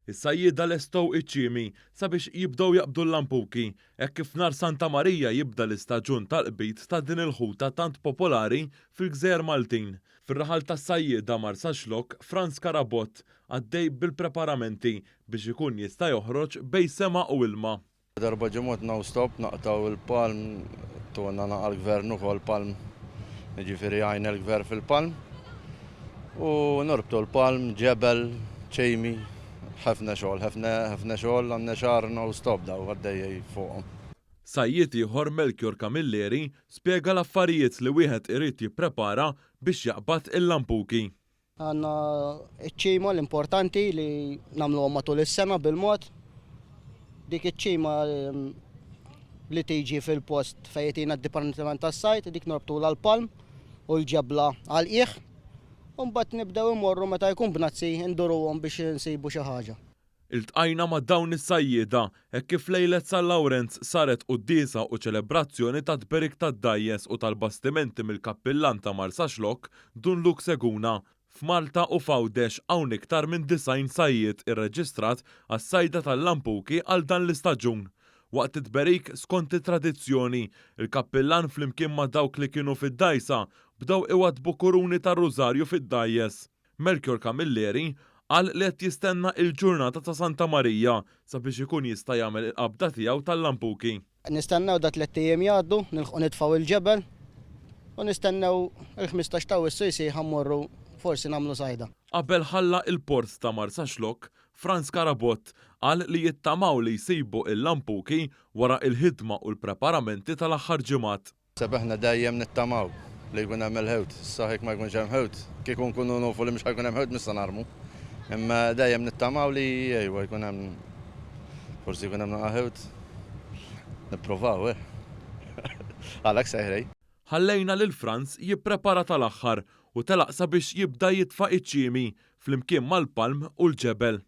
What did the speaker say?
Is-sajjieda lestgħu iċ-ċiemi sabiex jibdew jaqbdu l-lampuki, hekk kif nhar Santa Marija jibda l-istaġun tal-qbit ta' din il-ħuta tant popolari fil-Gżejjer Maltin. Fir-raħal tas-sajjieda Marsa Xlok, Franz Karabott għaddej bil-preparamenti biex ikun jista' joħroġ bejn sema u ilma. Darba ġimgħat stop naqtaw il-palm, tuna naqal gvern ukoll palm, jiġifieri għajna l-gvern fil-palm u norbtu l-palm, ġebel, ċejmi. ħafna xogħol, għandna xahar stop daw għaddejjej fuqhom. Sajjied ieħor Melchior Camilleri spjega l-affarijiet li wieħed irid jipprepara biex jaqbad il-lampuki. Għandna ċ-ċima l-importanti li nagħmluhom matul is-sena bil-mod. Dik iċ-ċima li tiġi fil-post fejn jagħtina d-Dipartiment tas-Sajt, dik norbtula l-palm u l-ġebla għal-qiegħ. Mbagħad nibdew imorru meta jkun b'nazzi nduruhom biex insibu xi ħaġa. Iltqajna ma' dawn is-sajjieda hekk kif lejlet San Lawrence saret qudiesa u ċelebrazzjoni ta' tberik tad-dajjes u tal-bastimenti mill-kappillan ta' Marsa Xlok Dunluk Seguna. F'Malta u f'Għawdex hawn iktar minn 90 sajjied irreġistrat għas-sajda tal-lampuki għal dan l-istaġun. Waqt it-tberik skont it-tradizzjoni, il-kappillan flimkien ma' dawk li kienu fid-dajsa bdew iwadbu kuruni tar-rużarju fid-dajjes. Melchior Camilleri qal li qed jistenna il-ġurnata ta' Santa Marija sabiex ikun jista' jagħmel il-qabda tiegħu tal-lampuki. Nistennew da 3 ijiem jgħaddu, nilħqu nitfgħu il-ġebel u nistennew il-15 ta' wissu jsejħa mmorru forsi nagħmlu sajda. Qabel ħalla il-port ta' Marsa Xlok, Franz Karabott qal li jittamaw li jsibu il-lampuki wara il-ħidma u l-preparamenti tal-aħħar ġimgħat. Sebeħna dejjem nittamaw li jkun hemm il-ħewt, saħek ma jkunx hemm ħewt, kieku nkunu nafu li mhux ħajkun hemm ħewt nista' narmu. Imma dejjem nittamaw li ejwa jkun hemm forsi jkun hemm ħewt. Nippruvaw għalhekk sejħrej. Ħallejna lil Franz jipprepara tal-aħħar u telaq sabiex jibda jitfa' iċ-ċiemi flimkien mal-palm u l-ġebel.